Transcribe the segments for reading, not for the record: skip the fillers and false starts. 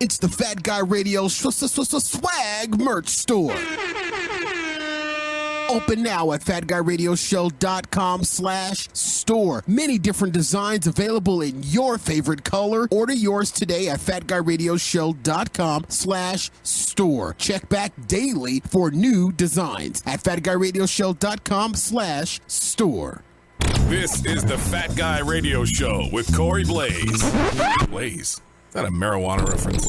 It's the Fat Guy Radio Swag Merch Store. Open now at FatGuyRadioShow.com/store. Many different designs available in your favorite color. Order yours today at FatGuyRadioShow.com/store. Check back daily for new designs at FatGuyRadioShow.com/store. This is the Fat Guy Radio Show with Corey Blaze. Blaze? Is that a marijuana reference?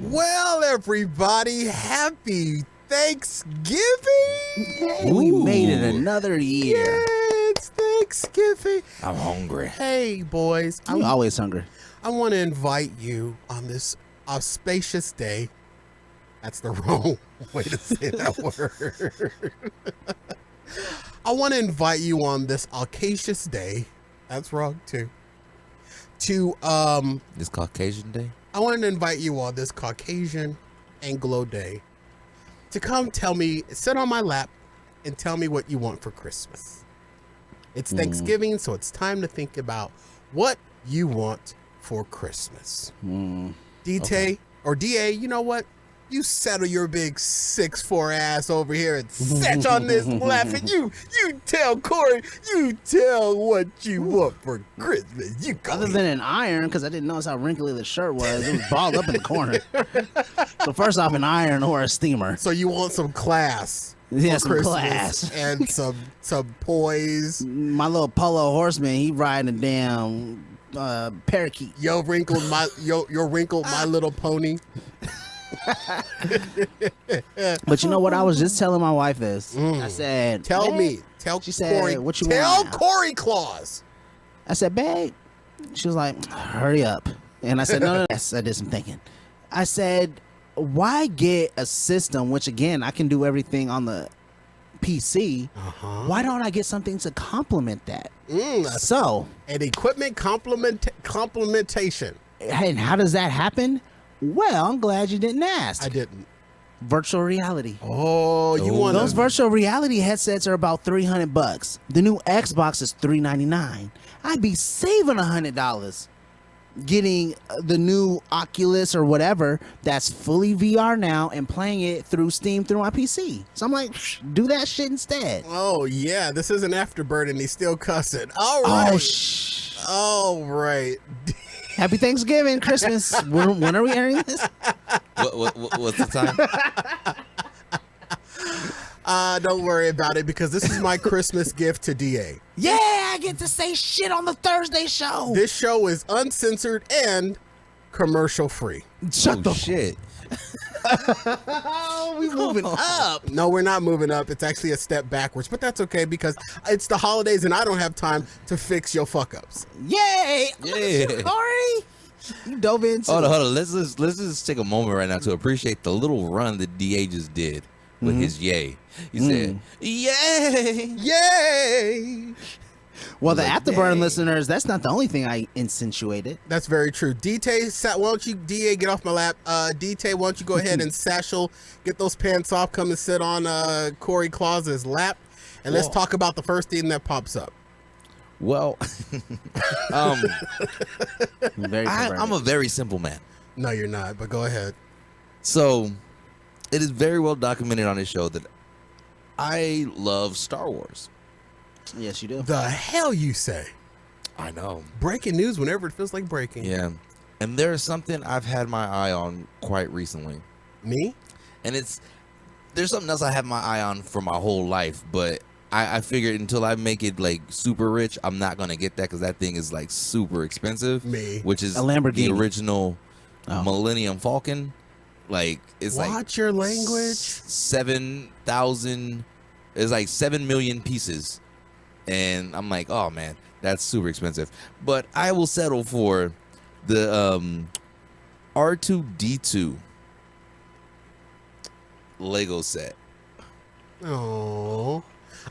Well, everybody, happy Thanksgiving! We made it another year. Yeah, it's Thanksgiving. I'm hungry. Hey, boys. I'm always hungry. I want to invite you on this auspicious day. That's the wrong way to say that word. I want to invite you on this auspicious day. That's wrong, too. This Caucasian day? I want to invite you on this Caucasian Anglo day to come sit on my lap and tell me what you want for Christmas. It's Thanksgiving, so it's time to think about what you want for Christmas. DT or DA, you know what? You settle your big 6'4" ass over here and sit on this lap, and you tell Corey, you tell what you want for Christmas. You go Other than an iron, because I didn't notice how wrinkly the shirt was. It was balled up in the corner. So first off, an iron or a steamer. So you want some class. Yeah, for some Christmas class. and some poise. My little polo horseman, he riding a damn parakeet. Your wrinkled My Little Pony. But you know what? I was just telling my wife this. I said, Tell "Babe," Tell she said, Corey. "What you tell want now?" Corey Claus. I said, babe. She was like, hurry up. And I said, no. Yes, I did some thinking. I said, why get a system, which again, I can do everything on the PC. Why don't I get something to complement that? So, an equipment complementation. And how does that happen? Well, I'm glad you didn't ask. I didn't. Virtual reality. Oh, you want those virtual reality headsets are about $300. The new Xbox is $399. I'd be saving $100 getting the new Oculus or whatever that's fully VR now and playing it through Steam through my PC. So I'm like, do that shit instead. Oh yeah, this is an Afterbird and he's still cussing. All right. All right. Happy Thanksgiving, Christmas. When are we airing this? What's the time? Don't worry about it because this is my Christmas gift to DA. Yeah, I get to say shit on the Thursday show. This show is uncensored and commercial free. Shut the shit. Oh, we moving up. No, we're not moving up. It's actually a step backwards, but that's okay because it's the holidays and I don't have time to fix your fuck ups. Yay! Yeah. Corey, you dove into Hold on. Let's just take a moment right now to appreciate the little run that DA just did with his yay. He said, "Yay, yay." Well, the Afterburn listeners, that's not the only thing I insinuated. That's very true. DA, why don't you, DA, get off my lap? DA, why don't you go ahead and satchel, get those pants off, come and sit on Corey Claus's lap, and let's talk about the first thing that pops up. Well, I'm a very simple man. No, you're not, but go ahead. So, it is very well documented on this show that I love Star Wars. Yes, you do. The hell you say? I know. Breaking news whenever it feels like breaking. Yeah. And there's something I've had my eye on quite recently. Me? And there's something else I have my eye on for my whole life, but I figured until I make it like super rich, I'm not going to get that because that thing is like super expensive. Which is a Lamborghini. The original Millennium Falcon. Like, it's Watch your language. 7,000, it's like 7 million pieces. And I'm like, oh man, that's super expensive. But I will settle for the R2-D2 Lego set. Oh,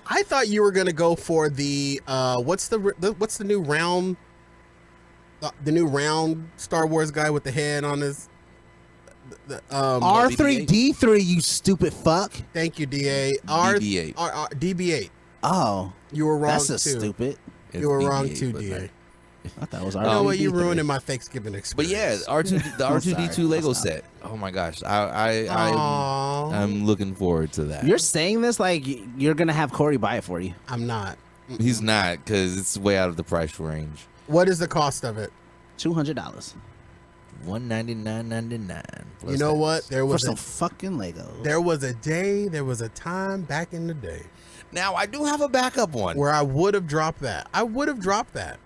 I thought you were gonna go for the what's the new round, the new round Star Wars guy with the head on his. R3D3, you stupid fuck. Thank you, DA. DB8. DB8. Oh, You were wrong. that's too. Stupid. You were wrong BB-8, too, but DA. I thought it was You know what? R2D2. You ruining my Thanksgiving But experience. yeah, the R2D2 sorry. Lego I'll stop. set. Oh my gosh, Aw. I'm looking forward to that. You're saying this like you're gonna have Corey buy it for you. I'm not. He's not, because it's way out of the price range. What is the cost of it? $200 $199.99. You know what? There for was some fucking Legos. there was a time back in the day Now I do have a backup one. where I would have dropped that. I would have dropped that.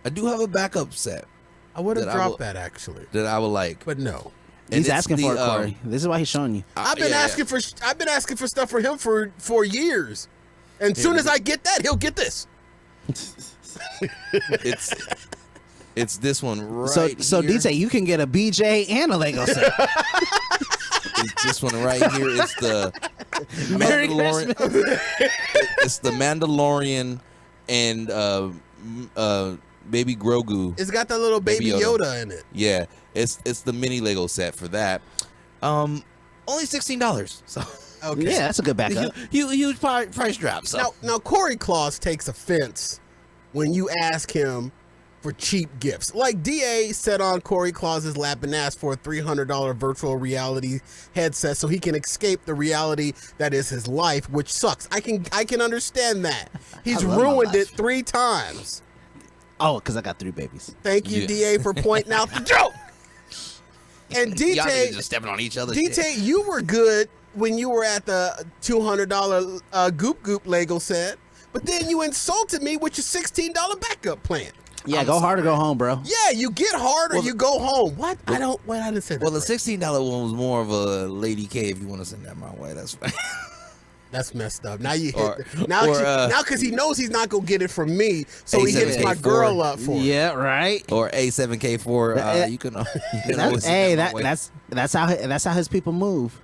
I do have a backup set I would have That I dropped will- that actually. that I would like. But no. And He's it's asking for it, the, Corey. This is why he's showing you. I've been asking for stuff for him for years. And as soon as I get that, he'll get this. It's this one right So here. DJ, you can get a BJ and a Lego set. It's this one right here. It's the Merry Mandalorian. Christmas. It's the Mandalorian and Baby Grogu. It's got that little baby Baby Yoda. Yoda. in it. Yeah, it's the mini Lego set for that. Only $16. So Okay. Yeah, that's a good backup. huge price drop. So Now Corey Claus takes offense when you ask him for cheap gifts. Like DA sat on Corey Claus's lap and asked for a $300 virtual reality headset so he can escape the reality that is his life, which sucks. I can understand that. He's I love my ruined it life. 3 times. Oh, because I got 3 babies. Thank you, Yeah. DA, for pointing out the joke. And y'all niggas DT, just stepping on each other. DT, you were good when you were at the $200 Goop Goop Lego set, but then you insulted me with your $16 backup plan. Yeah, go hard or go home, bro. Yeah, you get hard or you go home. What? I didn't say that. Well, the right. $16 one was more of a Lady K. If you want to send that my way, that's fine. That's messed up. Now you hit Or- now or, now because he knows he's not gonna get it from me, so he hits my A7K4. girl up for it. Yeah, right. Or A7K4. You can. always send that my way. That's how his people move.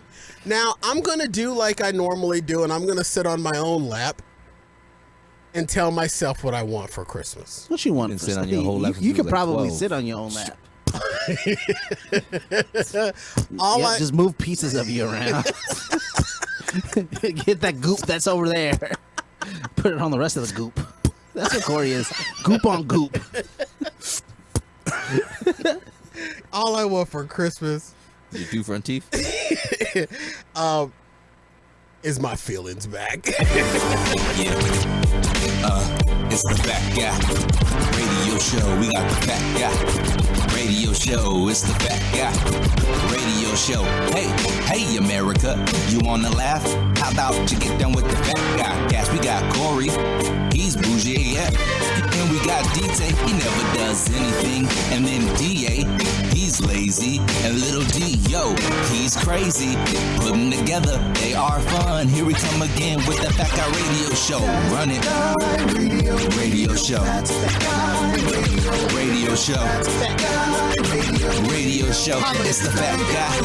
Now I'm gonna do like I normally do, and I'm gonna sit on my own lap and tell myself what I want for Christmas. What you want? You for can sit on your whole lap You, since you you could was like probably 12. sit on your own lap. All Just move pieces of you around. Get that goop that's over there. Put it on the rest of the goop. That's what Corey is. Goop on goop. all I want for Christmas Your 2 front teeth. is my feelings back. It's the Fat Guy Radio Show. We got the Fat Guy Radio Show. It's the Fat Guy Radio Show. Hey, America, you wanna laugh? How about you get down with the Fat Guy cast? We got Corey, he's bougie, yeah. And we got DT, he never does anything. And then DA, he's lazy. And little D, yo, he's crazy. Put them together, they are fun. Here we come again with the Fat Guy Radio Show. Run it. Radio Show. Radio Show. Radio Show. It's the Fat Guy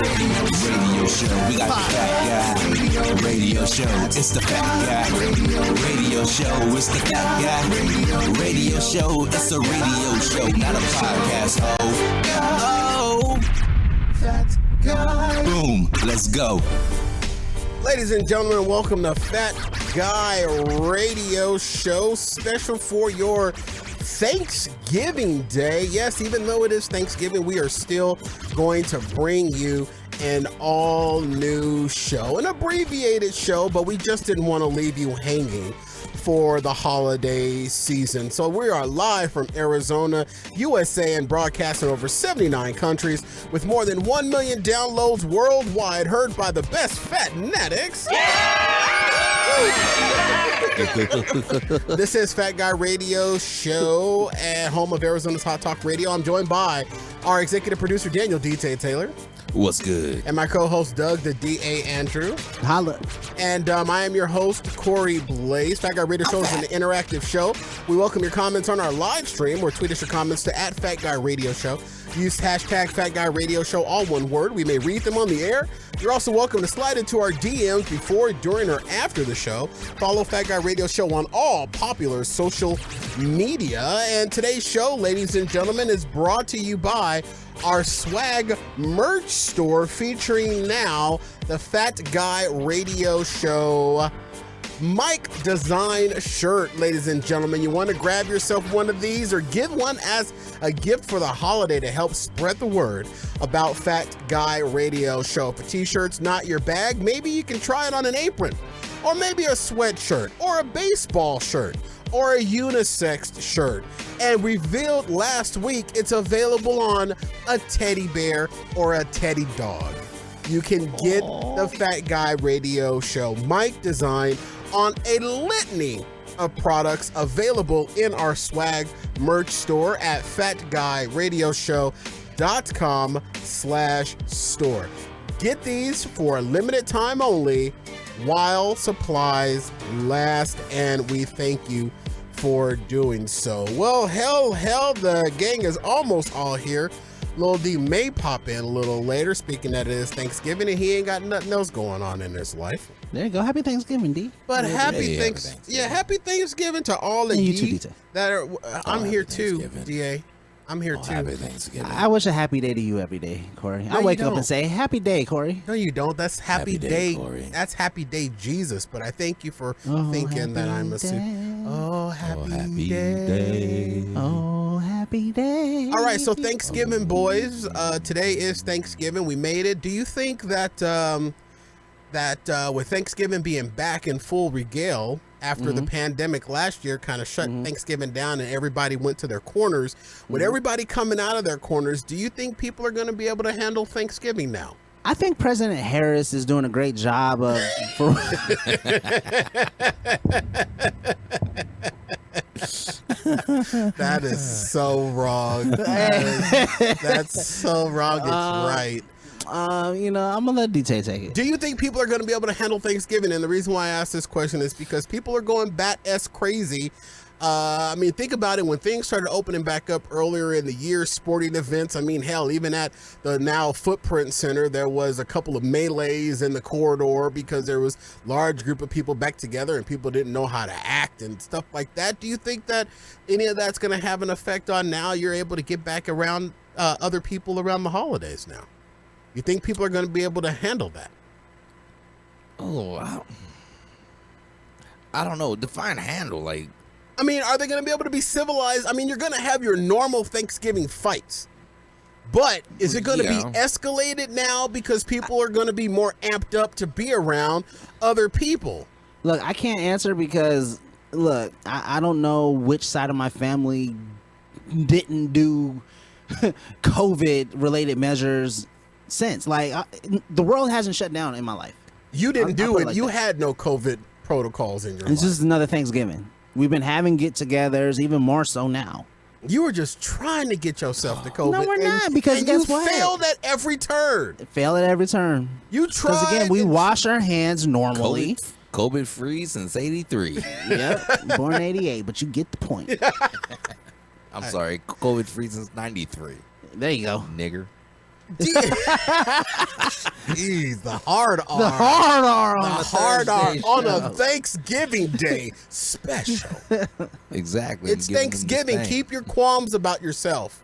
Radio Show. We got the Fat Guy Radio Show. It's the Fat Guy Radio Show. It's the Fat Guy Radio Show. It's a radio show, not a podcast. Oh, Fat Guy. Boom. Let's go. Ladies and gentlemen, welcome to Fat Guy Radio Show, special for your Thanksgiving Day. Yes, even though it is Thanksgiving, we are still going to bring you an all-new show, an abbreviated show, but we just didn't want to leave you hanging for the holiday season. So we are live from Arizona, USA, and broadcasting over 79 countries with more than 1 million downloads worldwide, heard by the best fatnatics. This is Fat Guy Radio Show at home of Arizona's Hot Talk Radio. I'm joined by our executive producer, Daniel D.T. Taylor. What's good? And my co-host, Doug, the D.A. Andrew. Holla. And I am your host, Corey Blaze. Fat Guy Radio Show is an interactive show. We welcome your comments on our live stream, or tweet us your comments to @FatGuyRadioShow. Use hashtag #FatGuyRadioShow, all one word. We may read them on the air. You're also welcome to slide into our DMs before, during, or after the show. Follow Fat Guy Radio Show on all popular social media. And today's show, ladies and gentlemen, is brought to you by our swag merch store, featuring now the Fat Guy Radio Show Mike Design shirt, ladies and gentlemen. You want to grab yourself one of these or give one as a gift for the holiday to help spread the word about Fat Guy Radio Show. If a t-shirt's not your bag, maybe you can try it on an apron, or maybe a sweatshirt, or a baseball shirt, or a unisex shirt. And revealed last week, it's available on a teddy bear or a teddy dog. You can get the Fat Guy Radio Show Mike Design on a litany of products available in our swag merch store at fatguyradioshow.com/store. Get these for a limited time only while supplies last, and we thank you for doing so. Well, hell, the gang is almost all here. Lil D may pop in a little later, speaking that it is Thanksgiving and he ain't got nothing else going on in his life. There you go. Happy Thanksgiving, D. But happy Thanksgiving to all of you you too, that are. I'm here too, Thanksgiving. DA. I'm here too. Happy Thanksgiving. I wish a happy day to you every day, Corey. No, I wake you up don't. and say, happy day, Corey. No, you don't. That's happy day. Corey. That's happy day, Jesus. But I thank you for Oh, thinking that I'm a. day. Oh, happy, happy day. day. Oh, happy day. All right, so Thanksgiving, boys. Today is Thanksgiving. We made it. Do you think that with Thanksgiving being back in full regale after the pandemic last year kind of shut Thanksgiving down and everybody went to their corners, with everybody coming out of their corners, do you think people are going to be able to handle Thanksgiving now? I think President Harris is doing a great job of. That is so wrong. That's so wrong. It's right. I'm gonna let DT take it. Do you think people are going to be able to handle Thanksgiving? And the reason why I ask this question is because people are going bat-ass crazy. Think about it. When things started opening back up earlier in the year, sporting events, hell, even at the now Footprint Center, there was a couple of melees in the corridor because there was a large group of people back together and people didn't know how to act and stuff like that. Do you think that any of that's going to have an effect on now you're able to get back around other people around the holidays now? You think people are going to be able to handle that? Oh, I don't know. Define handle. Like, are they going to be able to be civilized? You're going to have your normal Thanksgiving fights, but is it going to be escalated now because people are going to be more amped up to be around other people? Look, I can't answer because, look, I don't know which side of my family didn't do COVID-related measures since. Like, the world hasn't shut down in my life. You didn't do put it. it like You that. had no COVID protocols in your It's life. just another Thanksgiving. We've been having get-togethers, even more so now. You were just trying to get yourself to COVID. No, we're not, because and guess you what? failed at every turn. Fail at every turn. You tried. Because again, we wash our hands normally. COVID free since '83. Yep, born in '88, but you get the point. I'm sorry, COVID free since '93. There you go. Nigger. Jeez, the hard R. The hard R on The the hard R Thursday on show. a Thanksgiving Day special. Exactly. It's I'm giving them Thanksgiving. this thing. Keep your qualms about yourself.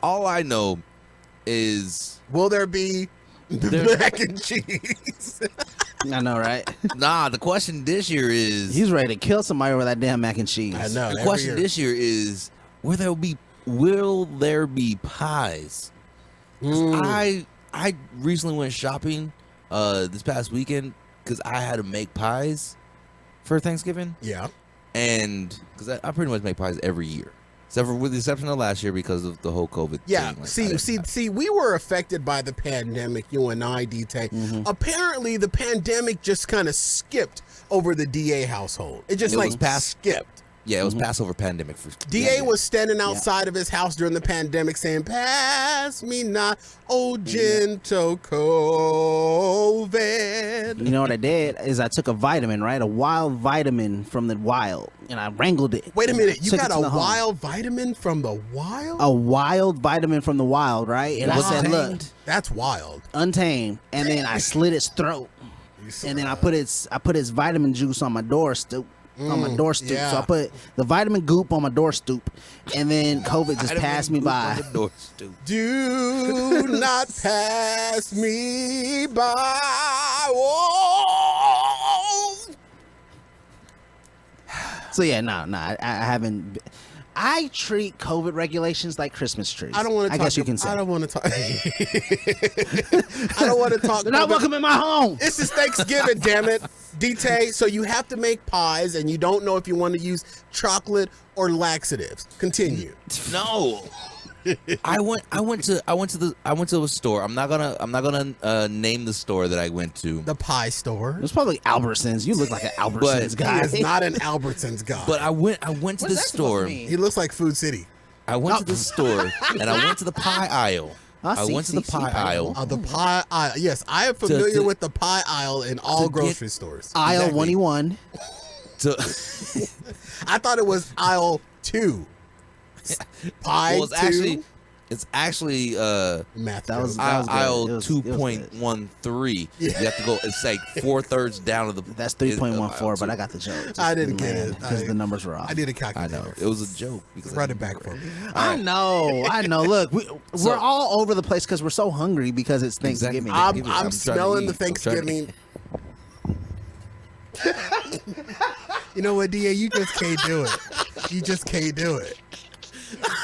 All I know is Will there be mac and cheese? I know, right? nah. The question this year is He's ready to kill somebody over that damn mac and cheese. I know. the every question year. this year is will there be pies? 'Cause I recently went shopping this past weekend because I had to make pies for Thanksgiving, Yeah. and because I pretty much make pies every year, except for with the exception of last year because of the whole COVID Yeah. thing. Like, I didn't- See, we were affected by the pandemic, you and I, DT. Apparently, the pandemic just kind of skipped over the DA household. It just It was past- skipped. yeah, it was Passover pandemic for DA was standing outside of his house during the pandemic saying, "Pass me not, oh gentle COVID." You know what I did is I took a vitamin, right? A wild vitamin from the wild, and I wrangled it. Wait a minute, you Took got it a to the home. wild vitamin from the wild? A wild vitamin from the wild, right? And I said, look, That's wild. untamed, and then I slit its throat, and then I put its vitamin juice on my door stoop. On my door stoop, yeah. so I put the vitamin goop on my door stoop, and then COVID just passed me by. Do not pass me by. Oh. So yeah, no, I haven't. I treat COVID regulations like Christmas trees. I don't want to. I guess you can say. I don't want to talk. I don't want to talk. They're not welcome in my home. This is Thanksgiving, damn it, DT. So you have to make pies, and you don't know if you want to use chocolate or laxatives. Continue. No. I went to a store. I'm not gonna name the store that I went to. The pie store. It was probably Albertsons. You look like an Albertsons guy. He is not an Albertsons guy. But I went to the store. He looks like Food City. I went to the store and I went to the pie aisle. I went to the pie aisle. The pie aisle. Yes, I am familiar with the pie aisle in all grocery stores. Aisle 1E1. I thought it was aisle 2. Pie well, it's actually math. That was aisle good. 2.13. You have to go. It's like 4/3 down of the. That's 3.14, but I got the joke. Just I didn't get it because the numbers were off. I did a I calculator. know it was a joke. Because Run it back for me. I know. Look, we're all over the place because we're so hungry because it's Thanksgiving. Exactly. I'm I'm smelling the trying to eat. Thanksgiving. You know what, DA? You just can't do it. You just can't do it.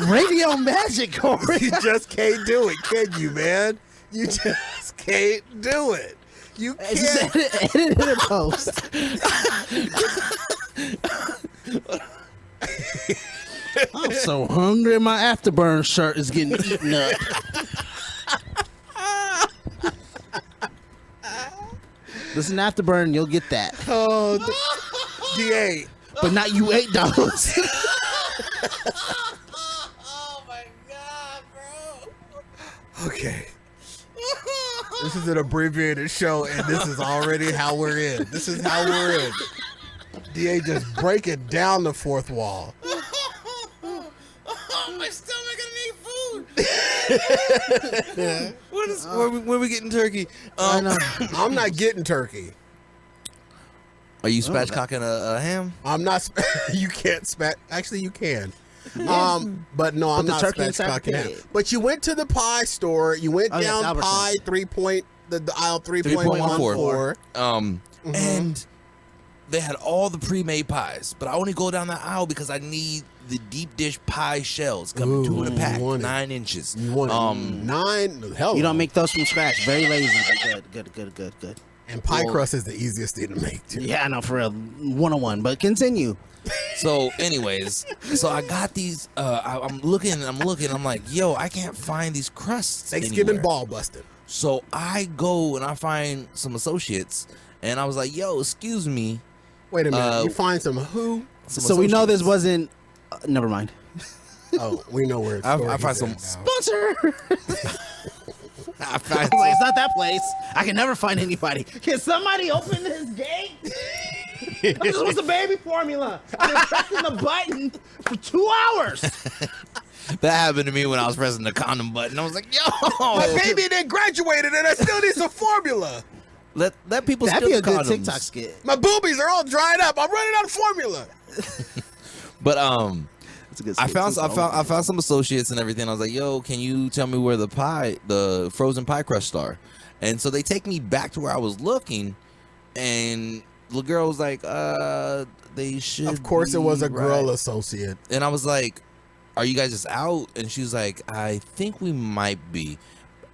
Radio magic, Corey. You just can't do it, can you, man? You just can't do it. You can't. Edit it and post. I'm so hungry. My Afterburn shirt is getting eaten up. Listen, Afterburn, you'll get that. Oh, DA. But not you $8. Okay. This is an abbreviated show, and this is already how we're in. This is how we're in. DA just breaking down the fourth wall. My stomach gonna need food. When are we getting turkey? I know. I'm not getting turkey. Are you spatchcocking a ham? I'm not. You can't spat. Actually, you can. But no, I'm the not turkey inside spatchcocking the it. But you went to the pie store. You went yes, down Albertsons. pie the aisle 3.14. And they had all the pre-made pies, but I only go down that aisle because I need the deep dish pie shells coming 2 in a pack, 9 inches. You want 9? Hell, You don't make those from scratch. Very lazy, but good. And pie crust is the easiest thing to make too. Yeah, I know, for real. 101, but continue. So, anyways, I got these. I'm looking. I'm like, yo, I can't find these crusts. Thanksgiving anywhere. ball busting. So I go and I find some associates, and I was like, yo, excuse me. Wait a minute. You find some who? So we know this wasn't. Never mind. Oh, we know where it's I find some Sponsor. I find Like, it's not that place. I can never find anybody. Can somebody open this gate? This was the baby formula. I've been pressing the button for 2 hours. that happened to me when I was pressing the condom button. I was like, yo, My baby then graduated and I still need some formula. let people That'd steal be the a good condoms. TikTok skit. My boobies are all dried up. I'm running out of formula. But That's a good I skit. found some associates and everything. I was like, yo, can you tell me where the frozen pie crust are? And so they take me back to where I was looking, and the girl was like, they should. Of course, it was a be girl right. associate. And I was like, are you guys just out? And she was like, I think we might be.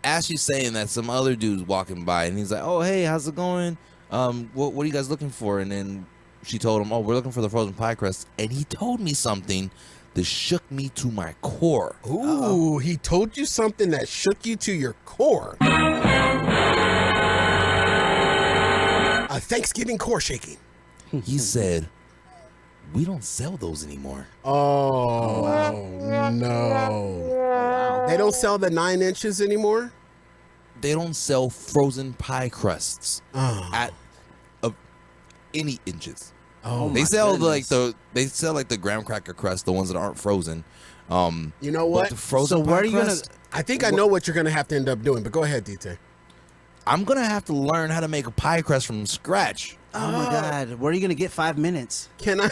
As she's saying that, some other dude's walking by, and he's like, oh, hey, how's it going? What are you guys looking for? And then she told him, oh, we're looking for the frozen pie crust. And he told me something that shook me to my core. Ooh, he told you something that shook you to your core. A Thanksgiving core shaking. He said, we don't sell those anymore. Oh, no. They don't sell the 9 inches anymore? They don't sell frozen pie crusts at any inches. Oh, They sell like the graham cracker crust, the ones that aren't frozen. You know But what? the frozen So pie where are you gonna? crust, I think I know what you're going to have to end up doing, but go ahead, DT. I'm gonna have to learn how to make a pie crust from scratch. Oh my God, where are you gonna get 5 minutes? Can I?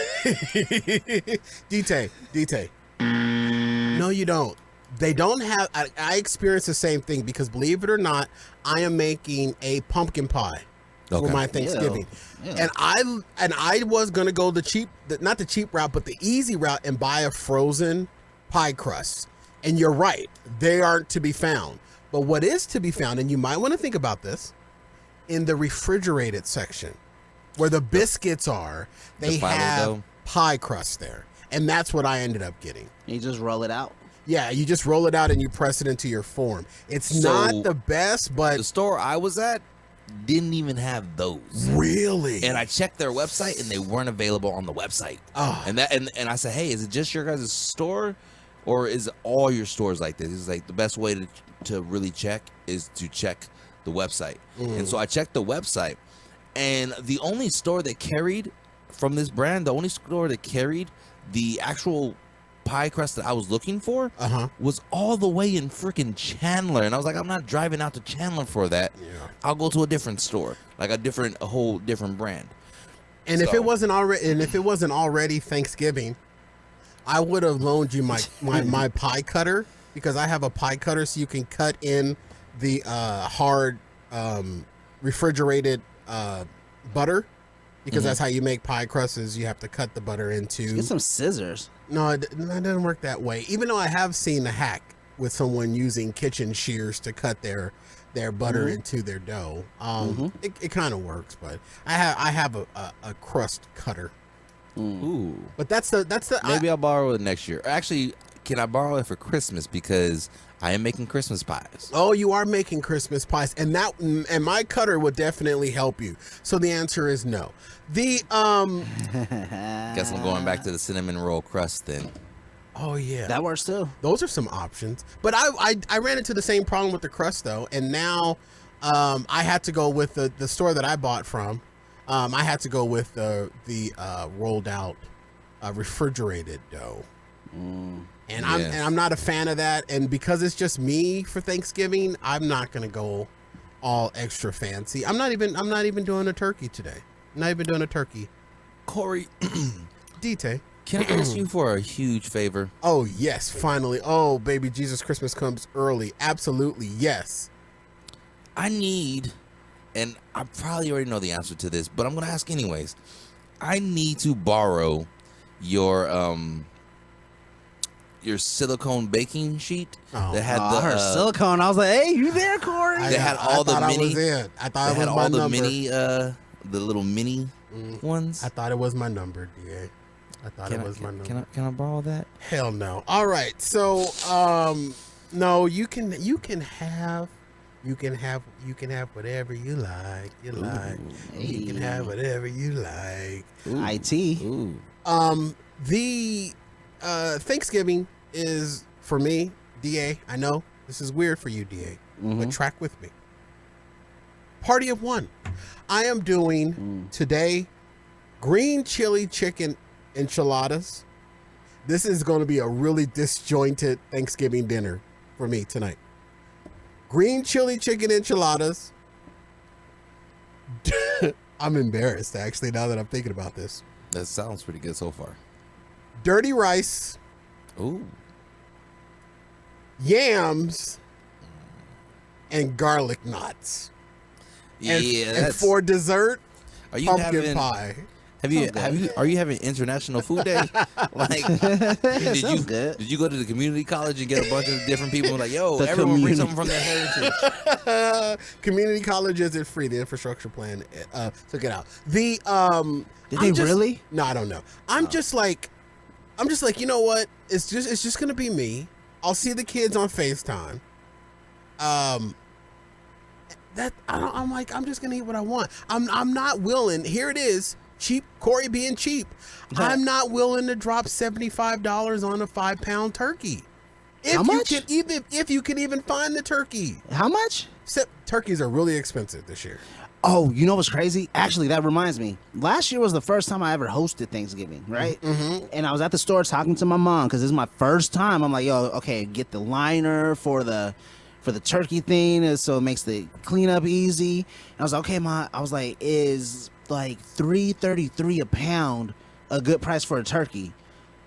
DT. No, you don't. They don't have. I experienced the same thing because, believe it or not, I am making a pumpkin pie. for my Thanksgiving. Yeah. And I was gonna go not the cheap route, but the easy route and buy a frozen pie crust. And you're right, they aren't to be found. But what is to be found, and you might want to think about this, in the refrigerated section, where the biscuits are, they have pie crust there. And that's what I ended up getting. You just roll it out. Yeah, you just roll it out and you press it into your form. It's not the best, but the store I was at didn't even have those. Really? And I checked their website and they weren't available on the website. Oh. And I said, hey, is it just your guys' store, or is it all your stores like this? It's like the best way to really check is to check the website. And so I checked the website, and the only store that carried from this brand, the only store that carried the actual pie crust that I was looking for was all the way in freaking Chandler. And I was like, I'm not driving out to Chandler for that. Yeah. I'll go to a different store, like a whole different brand. And if it wasn't already Thanksgiving, I would have loaned you my pie cutter, because I have a pie cutter so you can cut in the hard refrigerated butter, because that's how you make pie crusts. You have to cut the butter into. Get some scissors. No, it doesn't work that way. Even though I have seen a hack with someone using kitchen shears to cut their butter into their dough. It kind of works, but I have a crust cutter. Ooh. But that's the maybe I'll borrow it next year. Actually, can I borrow it for Christmas, because I am making Christmas pies. Oh, you are making Christmas pies, and my cutter would definitely help you. So the answer is no. The guess I'm going back to the cinnamon roll crust then. Oh yeah, that works too. Those are some options. But I ran into the same problem with the crust though, and now I had to go with the store that I bought from. I had to go with the rolled out refrigerated dough. And I'm not a fan of that, and because it's just me for Thanksgiving, I'm not gonna go all extra fancy. I'm not even doing a turkey today. I'm not even doing a turkey. Corey, DT, can I ask you for a huge favor? Oh yes, finally. Oh baby Jesus, Christmas comes early. Absolutely yes. I need, and I probably already know the answer to this, but I'm gonna ask anyways. I need to borrow your silicone baking sheet that had the silicone. I was like, "Hey, you there, Corey?" That had all the mini. I thought it was my number. The little mini ones. I thought it was my number, DA. I thought it was my number. Can I borrow that? Hell no. All right. So, no, you can have whatever you like. You can have whatever you like. IT. Ooh. The Thanksgiving is for me, DA. I know this is weird for you, DA, but track with me. Party of one. I am doing today green chili chicken enchiladas. This is going to be a really disjointed Thanksgiving dinner for me tonight. Green chili chicken enchiladas. I'm embarrassed, actually, now that I'm thinking about this. That sounds pretty good so far. Dirty rice. Ooh. Yams. And garlic knots. And for dessert, pumpkin pie. Are you having International Food Day? Like, did you go to the community college and get a bunch of different people like, yo, everyone bring something from their heritage? Community college isn't free. The infrastructure plan took it out. Did they really? No, I don't know. I'm just like, you know what? It's just gonna be me. I'll see the kids on FaceTime. I'm just gonna eat what I want. I'm not willing. Here it is. Cheap Corey being cheap. I'm not willing to drop $75 on a 5-pound turkey. How much? If you can even find the turkey. How much? Turkeys are really expensive this year. Oh, you know what's crazy? Actually, that reminds me. Last year was the first time I ever hosted Thanksgiving, right? Mm-hmm. And I was at the store talking to my mom because this is my first time. I'm like, yo, okay, get the liner for the turkey thing, so it makes the cleanup easy. And I was like, okay, Ma. I was like, is like $3.33 a pound a good price for a turkey?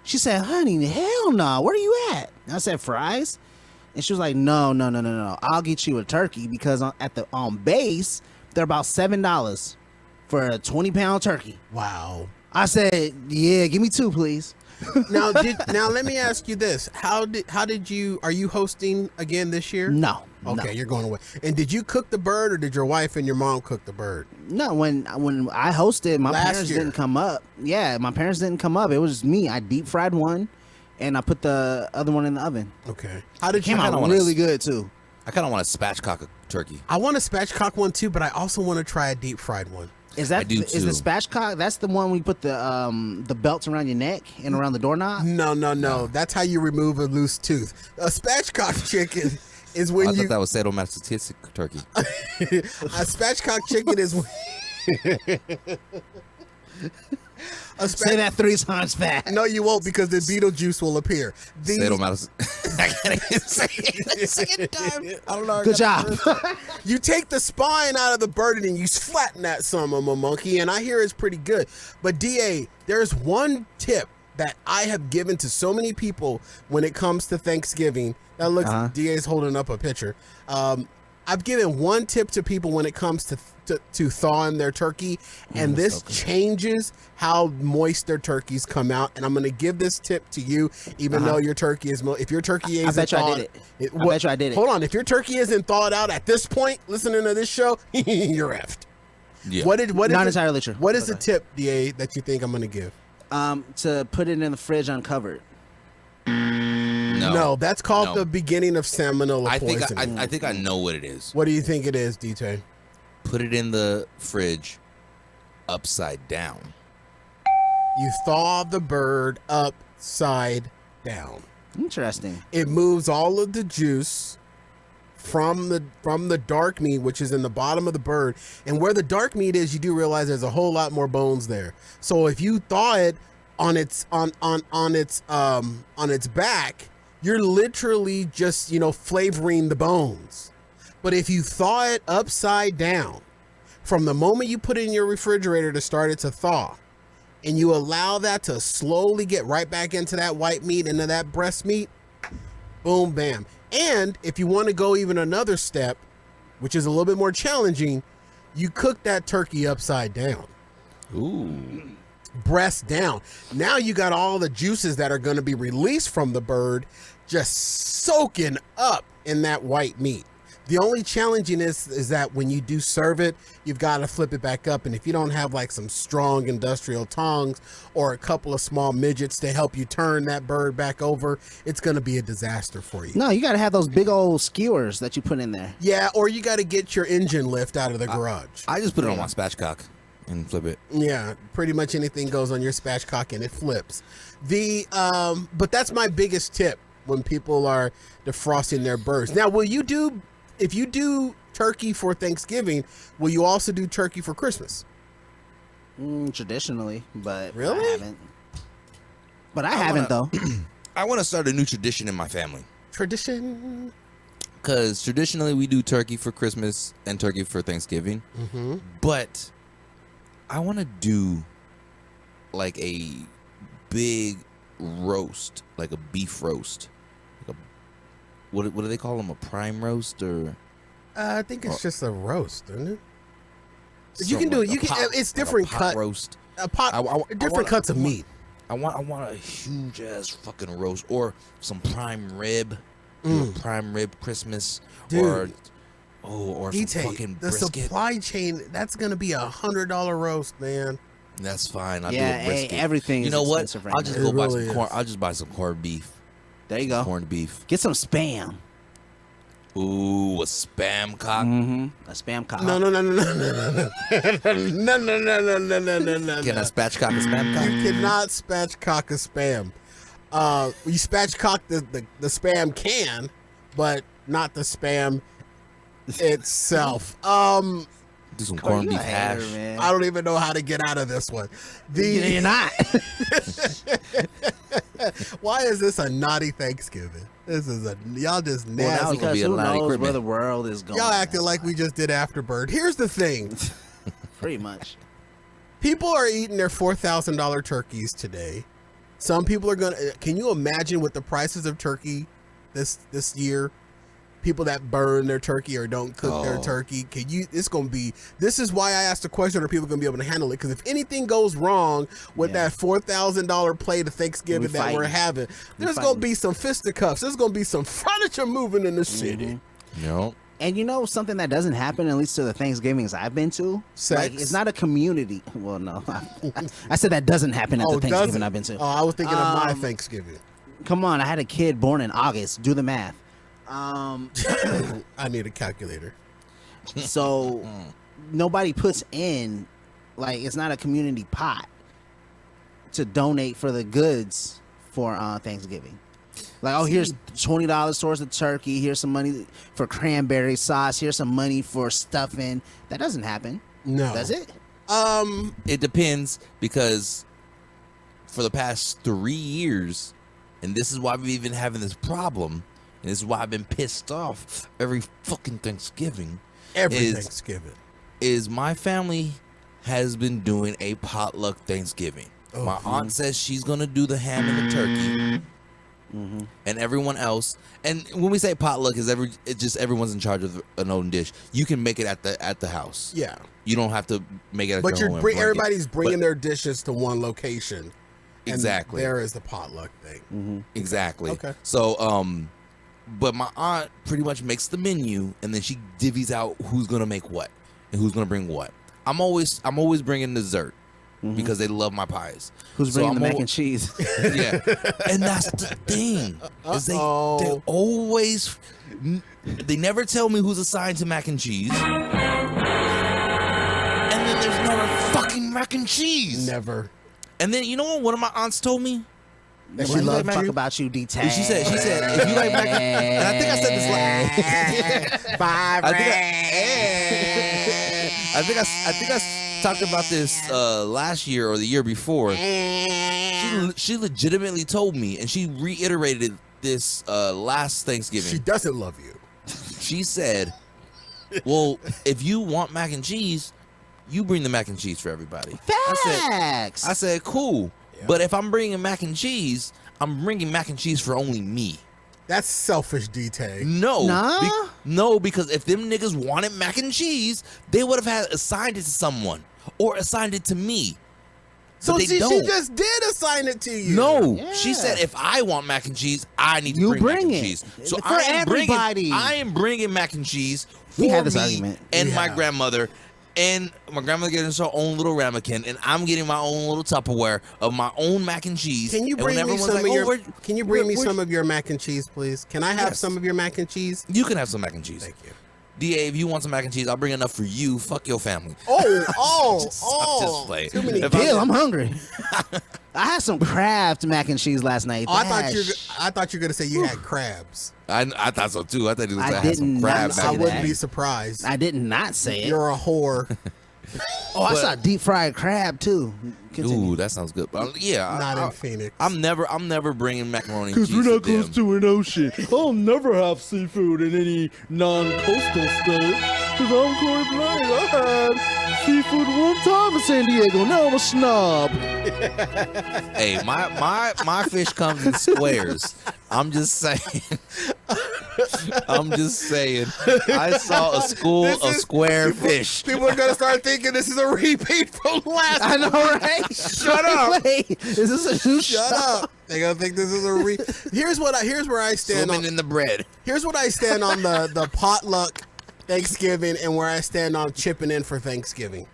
She said, honey, hell no. Where are you at? And I said, fries. And she was like, no. I'll get you a turkey because on base They're about $7 for a 20-pound turkey. Wow. I said, yeah, give me 2, please. Now let me ask you this. How did you, are you hosting again this year? No. Okay, no. you're going away. And did you cook the bird, or did your wife and your mom cook the bird? No, when I hosted, my Last parents year. didn't come up. Yeah, my parents didn't come up. It was just me. I deep fried one, and I put the other one in the oven. Okay. How did It came you? out really good too. I kind of want to spatchcock a turkey. I want a spatchcock one too, but I also want to try a deep fried one. Is that I do is the too. spatchcock? That's the one where you put the belts around your neck and around the doorknob. No. That's how you remove a loose tooth. A spatchcock chicken is when I you. thought that was sadomasochistic turkey. A spatchcock chicken is. Say that 3 times fast. No, you won't, because the Beetlejuice will appear. Sadomasochistic. I can't even say it the second time. I don't know. Good job. You take the spine out of the bird and you flatten that some of a monkey, and I hear it's pretty good. But DA, there's one tip that I have given to so many people when it comes to Thanksgiving. That looks, DA's holding up a picture. I've given one tip to people when it comes to thawing their turkey, and this changes how moist their turkeys come out. And I'm going to give this tip to you, even though your turkey is if your turkey isn't bet you I thawed, did it. I bet you I did it. Hold on, if your turkey isn't thawed out at this point, listening to this show, you're effed. Yeah. What is Not entirely true. What is the tip, DA, that you think I'm going to give? To put it in the fridge uncovered. No, that's called the beginning of salmonella poisoning. I think I know what it is. What do you think it is, DJ? Put it in the fridge upside down. You thaw the bird upside down. Interesting. It moves all of the juice from the dark meat, which is in the bottom of the bird, and where the dark meat is, you do realize there's a whole lot more bones there. So if you thaw it on its back, you're literally just flavoring the bones. But if you thaw it upside down, from the moment you put it in your refrigerator to start it to thaw, and you allow that to slowly get right back into that white meat, into that breast meat, boom, bam. And if you want to go even another step, which is a little bit more challenging, you cook that turkey upside down. Ooh. Breast down. Now you got all the juices that are going to be released from the bird just soaking up in that white meat. The only challenging is that when you do serve it, you've got to flip it back up. And if you don't have like some strong industrial tongs or a couple of small midgets to help you turn that bird back over, it's going to be a disaster for you. No, you got to have those big old skewers that you put in there. Yeah, or you got to get your engine lift out of the garage. I just put it on my spatchcock and flip it. Yeah, pretty much anything goes on your spatchcock and it flips. But that's my biggest tip when people are defrosting their birds. Now, if you do turkey for Thanksgiving, will you also do turkey for Christmas? Traditionally, but Really? I haven't. But I haven't though. I want to start a new tradition in my family. Tradition. Because traditionally we do turkey for Christmas and turkey for Thanksgiving. Mm-hmm. But I want to do like a big roast, like a beef roast. Like what do they call them? A prime roast or? I think it's just a roast, isn't it? You something can do it. like You a can. pot- It's like a different pot cut. roast. A pot. Different cuts of meat. I want a huge ass fucking roast or some prime rib. Do a prime rib Christmas. Dude. Or some fucking the brisket. supply chain, that's gonna be $100 roast, man. That's fine. I'll Yeah, do a brisket. everything You is know what? expensive right I'll now. just It go buy really some corn. is. I'll just buy some corned beef. There you go. Corned beef. Get some spam. Ooh, a spam cock. A spam cock. No. No. No. Can I spatchcock a spam cock? You cannot spatchcock a spam. You spatchcock the spam can, but not the spam itself. Do some Corey, corned you beef a hater, hash. man. I don't even know how to get out of this one. You're not. Why is this a naughty Thanksgiving? This is y'all just Well, now nasty. it's gonna Because be a who lot of knows equipment. where the world is going. Y'all acting That's like we just did Afterbird. Here's the thing. pretty much. People are eating their $4,000 turkeys today. Some people are gonna. Can you imagine with the prices of turkey this year? people that burn their turkey or don't cook their turkey. This is why I asked the question: are people going to be able to handle it? Because if anything goes wrong with that $4,000 plate of Thanksgiving that we're having, there's going to be some fisticuffs. There's going to be some furniture moving in the city. Yep. And you know something that doesn't happen, at least to the Thanksgivings I've been to? Sex. Like, it's not a community. Well, no. I said that doesn't happen at the Thanksgiving I've been to. Oh, I was thinking of my Thanksgiving. Come on, I had a kid born in August. Do the math. I need a calculator. So nobody puts in, like, it's not a community pot to donate for the goods for Thanksgiving. Like, oh, here's $20 towards the turkey. Here's some money for cranberry sauce. Here's some money for stuffing. That doesn't happen. No. Does it? It depends, because for the past 3 years, and this is why we've been having this problem, and this is why I've been pissed off every fucking Thanksgiving. Thanksgiving. Is my family has been doing a potluck Thanksgiving. Oh, my aunt says she's going to do the ham and the turkey. And everyone else, and when we say potluck, it's just everyone's in charge of an own dish. You can make it at the house. Yeah, you don't have to make it. But everybody's bringing their dishes to one location. Exactly. And there is the potluck thing. Exactly. Okay. So, but my aunt pretty much makes the menu, and then she divvies out who's gonna make what and who's gonna bring what. I'm always bringing dessert. Because they love my pies. Who's bringing the mac and cheese? Yeah, and that's the thing. Is they always, they never tell me who's assigned to mac and cheese, and then there's never fucking mac and cheese. Never. And then you know what one of my aunts told me? That she loves to talk about you, D-Tag. She said if you like mac and I think I said this last. I think I talked about this last year or the year before. She legitimately told me, and she reiterated this last Thanksgiving. She doesn't love you. She said, well, if you want mac and cheese, you bring the mac and cheese for everybody. Facts. I said cool. Yeah. But if I'm bringing mac and cheese, I'm bringing mac and cheese for only me. That's selfish, D-Tay. No. Nah? No, because if them niggas wanted mac and cheese, they would have assigned it to someone or assigned it to me. So she she just did assign it to you. No. Yeah. She said if I want mac and cheese, I need to bring mac and it. cheese. So For everybody. I am bringing mac and cheese for We had this me argument. and my grandmother. And my grandmother getting her own little ramekin, and I'm getting my own little Tupperware of my own mac and cheese. Can you bring me some of your? Can you bring me some of your mac and cheese, please? Can I have some of your mac and cheese? You can have some mac and cheese. Thank you. DA, if you want some mac and cheese, I'll bring enough for you. Fuck your family. I'm just playing. Too many. Bill, I'm hungry. I had some Kraft mac and cheese last night. I thought you were gonna say you had crabs. I thought so too. I thought he was I gonna have some did crab not mac I and wouldn't cheese. be surprised. I did not say it. You're a whore. I saw deep fried crab too. Continue. Ooh, that sounds good. Yeah, Not in Phoenix. I'm never bringing macaroni and cheese. Because we're not to them. close to an ocean. I'll never have seafood in any non-coastal state. Because I'm Corey Blaine. I had seafood one time in San Diego. Now I'm a snob. Hey, my fish comes in squares. I'm just saying. I saw a school of square fish. People are gonna start thinking this is a repeat from last. I know, right? Shut up. Wait, is this a new Shut up. They're gonna think this is a Here's where I stand Swimming in the bread. Here's what I stand on the potluck Thanksgiving and where I stand on chipping in for Thanksgiving.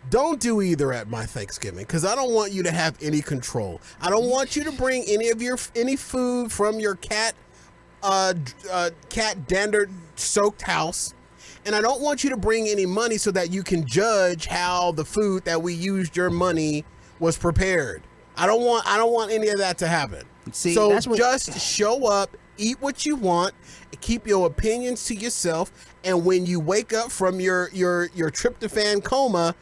Don't do either at my Thanksgiving because I don't want you to have any control. I don't want you to bring any food from your cat dander soaked house, and I don't want you to bring any money so that you can judge how the food that we used your money was prepared. I don't want any of that to happen. See, so that's what, just show up, eat what you want, keep your opinions to yourself, and when you wake up from your tryptophan coma,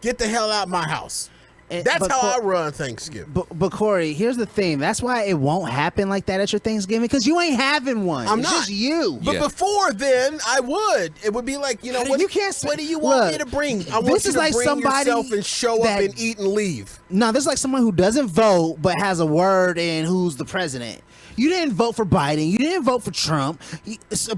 get the hell out of my house. That's how I run Thanksgiving. But Corey, here's the thing. That's why it won't happen like that at your Thanksgiving, because you ain't having one. I'm it's not. just you. But before then, I would. It would be like, what, you can't say, what do you want me to bring? I want this you is to like bring somebody yourself and show up and eat and leave. No, there's like someone who doesn't vote but has a word in who's the president. You didn't vote for Biden. You didn't vote for Trump,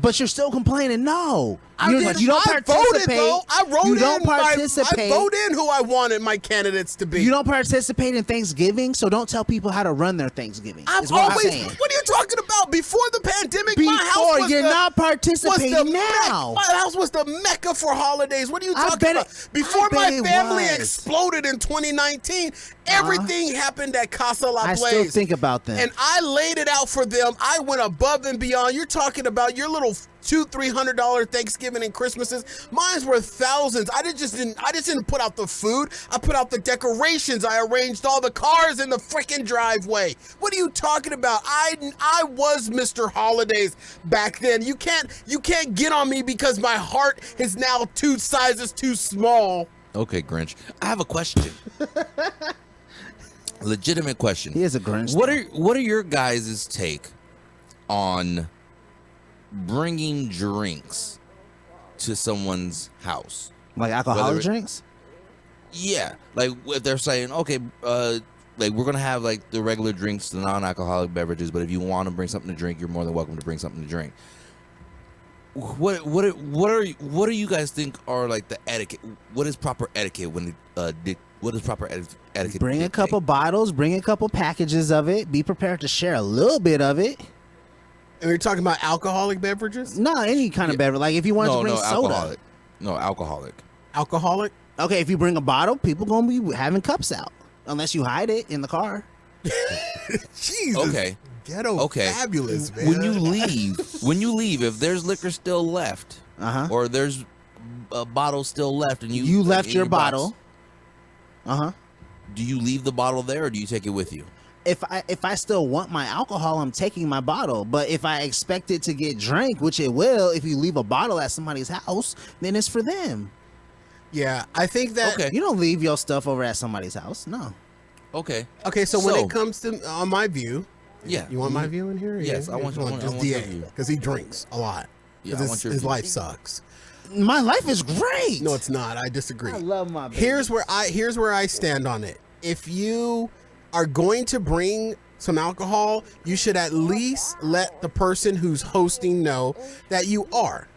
but you're still complaining. No, you don't participate. Voted, though. I wrote you in don't participate. I voted in who I wanted my candidates to be. You don't participate in Thanksgiving, so don't tell people how to run their Thanksgiving. I've is what always. I'm saying. What are you talking about? Before the pandemic, Before, my house was you're not was participating now. My house was the mecca for holidays. What are you I talking bet about? it- Before I bet my it family was. exploded in 2019, everything happened at Casa La I Blaze. still think about them. And I laid it out for them. I went above and beyond. You're talking about your little $200-$300 Thanksgiving and Christmases. Mine's worth thousands. I just didn't put out the food. I put out the decorations. I arranged all the cars in the freaking driveway. What are you talking about? I was Mr. Holidays back then. You can't get on me because my heart is now 2 sizes too small. Okay, Grinch. I have a question. Legitimate question. He is a Grinch. What are your guys' take on bringing drinks to someone's house? Like alcoholic Whether drinks? Yeah, like if they're saying, okay, like we're gonna have like the regular drinks, the non-alcoholic beverages, but if you want to bring something to drink, you're more than welcome to bring something to drink. What do you guys think are like the etiquette? What is proper etiquette when what is proper etiquette? Bring a couple bottles, bring a couple packages of it. Be prepared to share a little bit of it. And we're talking about alcoholic beverages? No, any kind of beverage. Like if you wanted to bring soda. Alcoholic. No, alcoholic. Alcoholic? Okay, if you bring a bottle, people gonna be having cups out. Unless you hide it in the car. Jesus. Okay. Ghetto fabulous, man. When you leave, if there's liquor still left, or there's a bottle still left, and you left in your box, bottle. Do you leave the bottle there, or do you take it with you? If I still want my alcohol, I'm taking my bottle. But if I expect it to get drank, which it will, if you leave a bottle at somebody's house, then it's for them. Yeah, I think that you don't leave your stuff over at somebody's house. No. Okay. Okay, so when it comes to my view, yeah, you want my view in here? Yes, I want your DA view because he drinks a lot. Yeah, His, I want your his view. life sucks. My life is great. No, it's not. I disagree. I love my baby. Here's where I stand on it. If you are going to bring some alcohol, you should at least let the person who's hosting know that you are.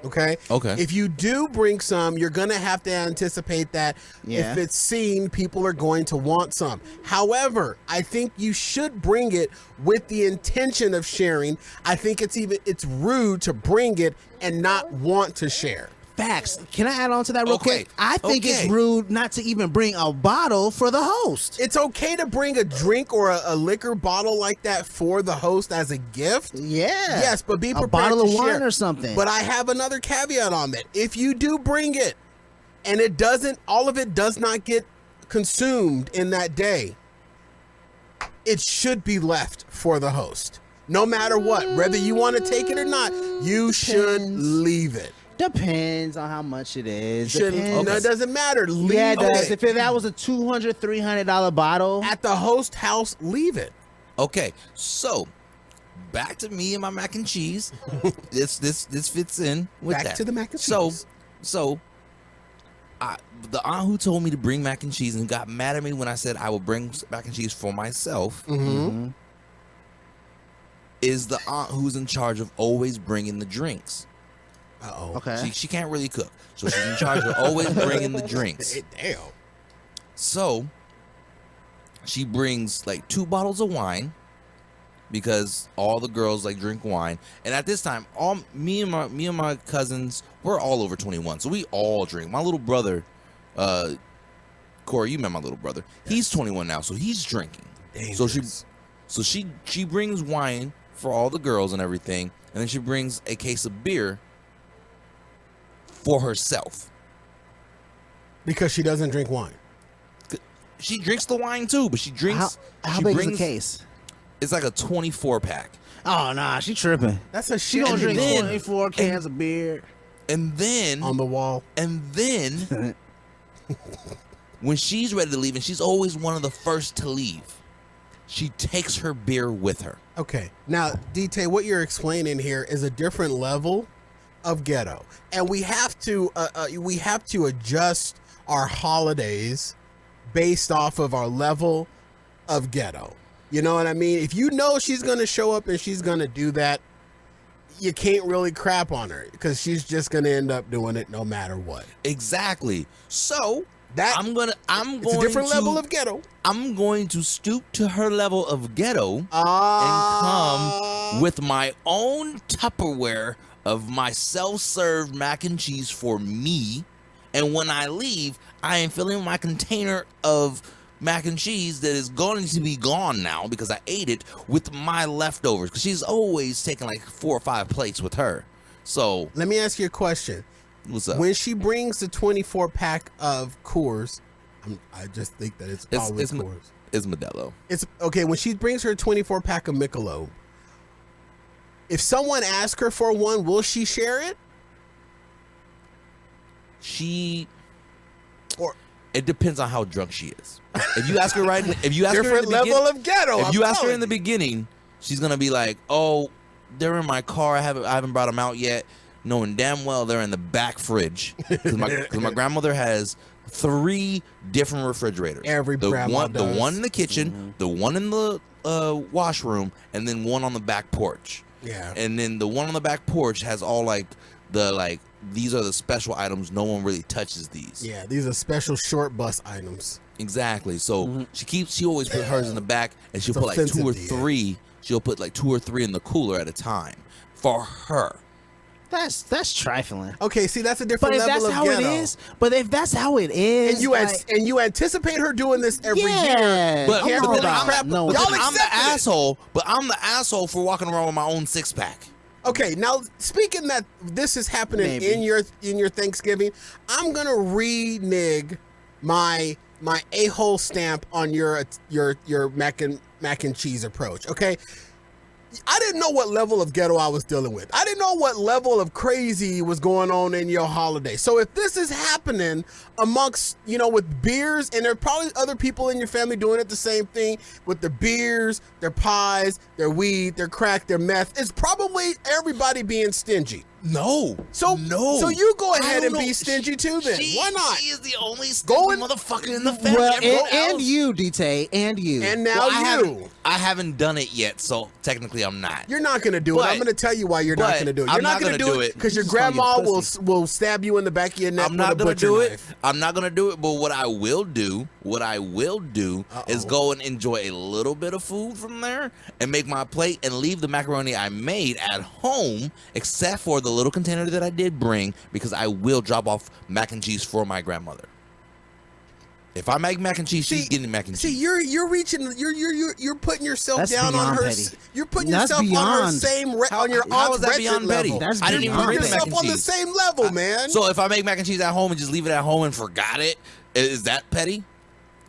Okay? Okay. If you do bring some, you're going to have to anticipate that if it's seen, people are going to want some. However, I think you should bring it with the intention of sharing. I think it's rude to bring it and not want to share. Facts. Can I add on to that real Okay. quick? I think it's Okay. rude not to even bring a bottle for the host. It's okay to bring a drink or a liquor bottle like that for the host as a gift. Yeah. Yes, but be prepared a bottle to of wine share. or something. But I have another caveat on that. If you do bring it and all of it does not get consumed in that day, it should be left for the host. No matter what, whether you want to take it or not, you should leave it. Depends on how much it is. Shouldn't, Depends. no, it doesn't matter. Leave Yeah, it does. it. If that was a $200, $300 bottle. At the host house, leave it. Okay, so back to me and my mac and cheese. this fits in with Back that. to the mac and cheese. So the aunt who told me to bring mac and cheese and got mad at me when I said I would bring mac and cheese for myself is the aunt who's in charge of always bringing the drinks. Uh-oh. Okay. She can't really cook, so she's in charge of always bringing the drinks. Damn. So she brings like 2 bottles of wine because all the girls like drink wine. And at this time, me and my cousins, we're all over 21, so we all drink. My little brother, Corey, you met my little brother. He's 21 now, so he's drinking. Dangerous. So she brings wine for all the girls and everything, and then she brings a case of beer for herself. Because she doesn't drink wine. She drinks the wine too, but she drinks. How she big brings, is the case? It's like a 24 pack. Oh, nah, she tripping. That's a She shit. gonna drink then- 24 cans of beer. And then on the wall. And then when she's ready to leave, and she's always one of the first to leave, she takes her beer with her. Okay. Now, DT, what you're explaining here is a different level of ghetto. And we have to adjust our holidays based off of our level of ghetto. You know what I mean? If you know she's going to show up and she's going to do that, you can't really crap on her because she's just going to end up doing it no matter what. Exactly. So That I'm going it's a different level of ghetto. I'm going to stoop to her level of ghetto and come with my own Tupperware of my self-served mac and cheese for me. And when I leave, I am filling my container of mac and cheese that is going to be gone now because I ate it with my leftovers. Because she's always taking like 4 or 5 plates with her. So let me ask you a question. What's up? When she brings the 24-pack of Coors, I just think that it's probably Coors. It's Modelo. It's okay. When she brings her 24-pack of Michelob, if someone asks her for one, will she share it? It depends on how drunk she is. If you ask her Different level of ghetto. If you ask her in the beginning, she's gonna be like, "Oh, they're in my car. I haven't brought them out yet," knowing damn well they're in the back fridge. Because my grandmother has 3 different refrigerators. The one in the kitchen, the one in the washroom, and then one on the back porch. Yeah. And then the one on the back porch has all these are the special items. No one really touches these. Yeah, these are special short bus items. Exactly. So she always put hers in the back, and she'll put like 2 or 3. She'll put like 2 or 3 in the cooler at a time for her. That's trifling. Okay, see, that's a different level of ghetto. But if that's how it is, but if that's how it is, and you anticipate her doing this every year, but I'm the asshole. But I'm the asshole for walking around with my own 6-pack. Okay, now speaking that this is happening in your Thanksgiving, I'm gonna renege my a-hole stamp on your mac and cheese approach. Okay, I didn't know what level of ghetto I was dealing with. I didn't know what level of crazy was going on in your holiday. So if this is happening amongst, with beers, and there are probably other people in your family doing it the same thing with the beers, their pies, their weed, their crack, their meth, it's probably everybody being stingy. No. So you go ahead and be stingy too then. Why not? She is the only stingy motherfucker in the family. Well, and you, DT, and you. And now I haven't done it yet, so technically I'm not. You're not going to do it. I'm going to tell you why you're not going to do it. You're not going to do it because your grandma will stab you in the back of your neck with a butcher knife. I'm not going to do it, but what I will do is go and enjoy a little bit of food from there and make my plate and leave the macaroni I made at home, except for the little container that I did bring, because I will drop off mac and cheese for my grandmother. If I make mac and cheese, she's getting mac and cheese. See, you're reaching, you're putting yourself down on her. Petty. You're putting yourself on her same on your aunt's wretched level. I didn't even put make mac yourself and on the cheese. same level, man. So if I make mac and cheese at home and just leave it at home and forgot it, is that petty?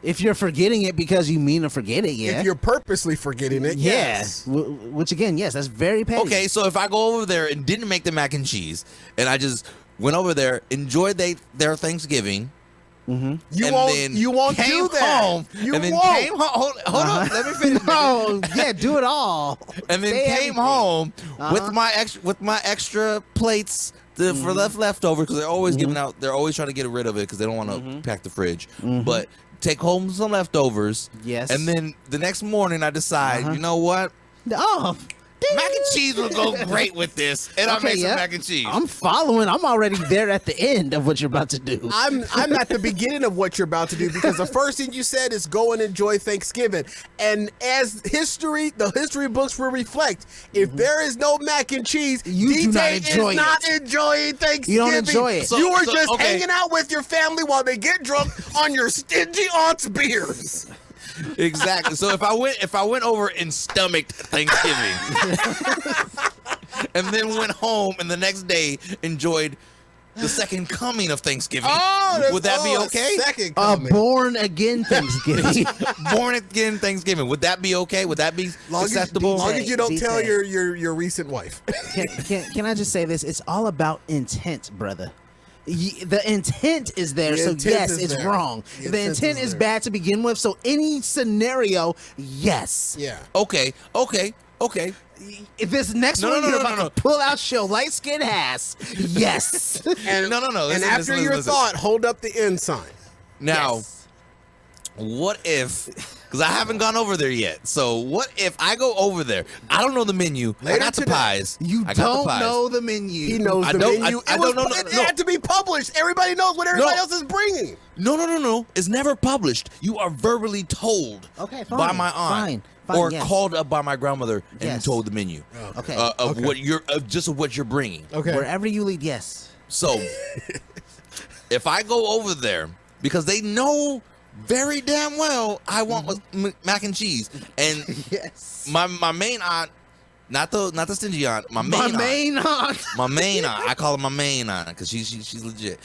If you're forgetting it because you mean to forget it, yeah. If you're purposely forgetting it, yes. Which again, yes, that's very petty. Okay, so if I go over there and didn't make the mac and cheese, and I just went over there, enjoyed their Thanksgiving, you won't came do that. Home, you and then won't. came home. Hold on, let me finish. No, yeah, do it all. And then came home with my extra plates for leftovers, because they're always giving out. They're always trying to get rid of it because they don't want to pack the fridge, but. Take home some leftovers. Yes. And then the next morning I decide, you know what? Oh, mac and cheese will go great with this. And I make some mac and cheese. I'm following. I'm already there at the end of what you're about to do. I'm at the beginning of what you're about to do, because the first thing you said is go and enjoy Thanksgiving. And as the history books will reflect, if there is no mac and cheese, DJ is not enjoying Thanksgiving. You don't enjoy it. You were just hanging out with your family while they get drunk on your stingy aunt's beers. Exactly. So if I went over and stomached Thanksgiving and then went home and the next day enjoyed the second coming of Thanksgiving, would that be okay? Second coming. Born again Thanksgiving. Born again Thanksgiving. Would that be okay? Would that be acceptable? As long as you don't tell your recent wife. Can I just say this? It's all about intent, brother. The intent is there, so yes, it's wrong. The intent is bad to begin with, so any scennario, yes. Yeah. Okay. If this next one you're about to pull out your light skinned ass, yes. And no. And after your thought, hold up the end sign. Now, what if, because I haven't gone over there yet. So what if I go over there? I don't know the menu. I got the pies. You don't know the menu. He knows the menu. I don't know. It had to be published. Everybody knows what everybody else is bringing. No. It's never published. You are verbally told by my aunt or called up by my grandmother and told the menu. Okay. Of what you're bringing. Okay. Wherever you lead, yes. So if I go over there, because they know very damn well I want mac and cheese, and yes, my main aunt, not the stingy aunt, my main aunt, I call her my main aunt because she's legit.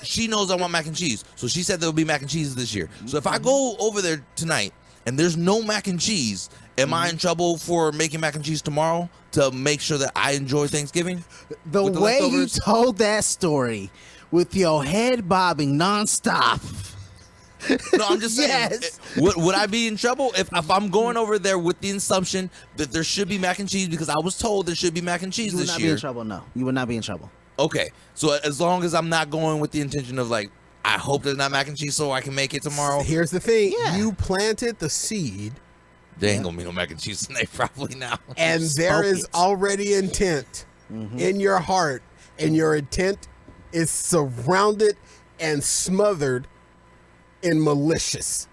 She knows I want mac and cheese, so she said there will be mac and cheese this year. So if I go over there tonight and there's no mac and cheese, am I in trouble for making mac and cheese tomorrow to make sure that I enjoy Thanksgiving? The way you told that story, with your head bobbing nonstop. No, I'm just saying. Yes. Would I be in trouble if I'm going over there with the assumption that there should be mac and cheese because I was told there should be mac and cheese You would this not year? be in trouble. No, you would not be in trouble. Okay, so as long as I'm not going with the intention of like, I hope there's not mac and cheese so I can make it tomorrow. Here's the thing: Yeah. you planted the seed, There ain't gonna be no mac and cheese tonight, probably now. and there is already intent in your heart, and your intent is surrounded and smothered in malicious,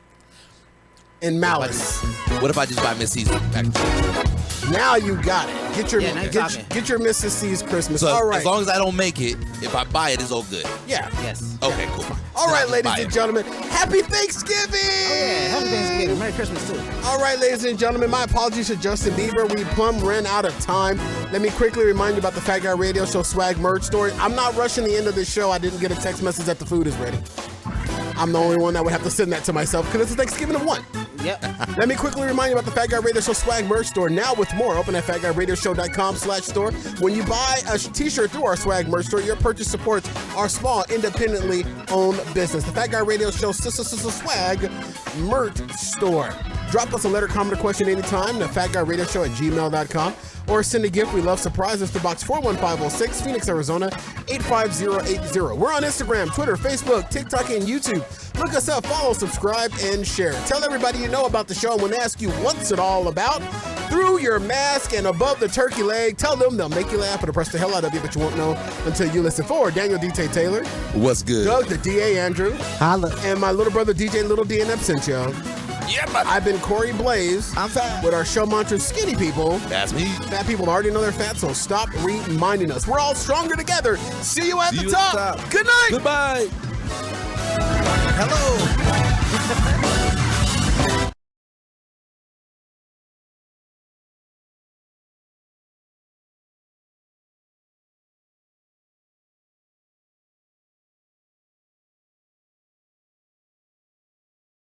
in malice. What if I just buy Miss C's mac and cheese? Now you got it. Get your Yeah, now you're talking. get your Mrs. C's Christmas. So All right. as long as I don't make it, if I buy it, it's all good. Yeah. Yes. Okay, cool. All Then I'll right, just ladies buy and it. gentlemen. Happy Thanksgiving. Yeah, happy Thanksgiving. Merry Christmas too. All right, ladies and gentlemen, my apologies to Justin Bieber. We plumb ran out of time. Let me quickly remind you about the Fat Guy Radio Show swag merch story. I'm not rushing the end of this show. I didn't get a text message that the food is ready. I'm the only one that would have to send that to myself because it's a Thanksgiving of one. Yep. Let me quickly remind you about the Fat Guy Radio Show swag merch store. Now with more, open at fatguyradioshow.com/store. When you buy a t-shirt through our swag merch store, your purchase supports our small, independently owned business. The Fat Guy Radio Show swag merch store. Drop us a letter, comment, or question anytime to fatguyradioshow@gmail.com. Or send a gift. We love surprises to Box 41506, Phoenix, Arizona 85080. We're on Instagram, Twitter, Facebook, TikTok, and YouTube. Look us up, follow, subscribe, and share. Tell everybody you know about the show. And when they ask you what's it all about, through your mask and above the turkey leg, tell them, they'll make you laugh or depress the hell out of you, but you won't know until you listen. For Daniel D.T. Taylor, What's good? Doug the D.A. Andrew, Holla. and my little brother DJ Little D in absentia. Yeah, buddy. I've been Corey Blaze. I'm fat. With our show mantra, skinny people. That's me. Fat people already know they're fat, so stop reminding us. We're all stronger together. See you at the top. Good night. Goodbye. Hello.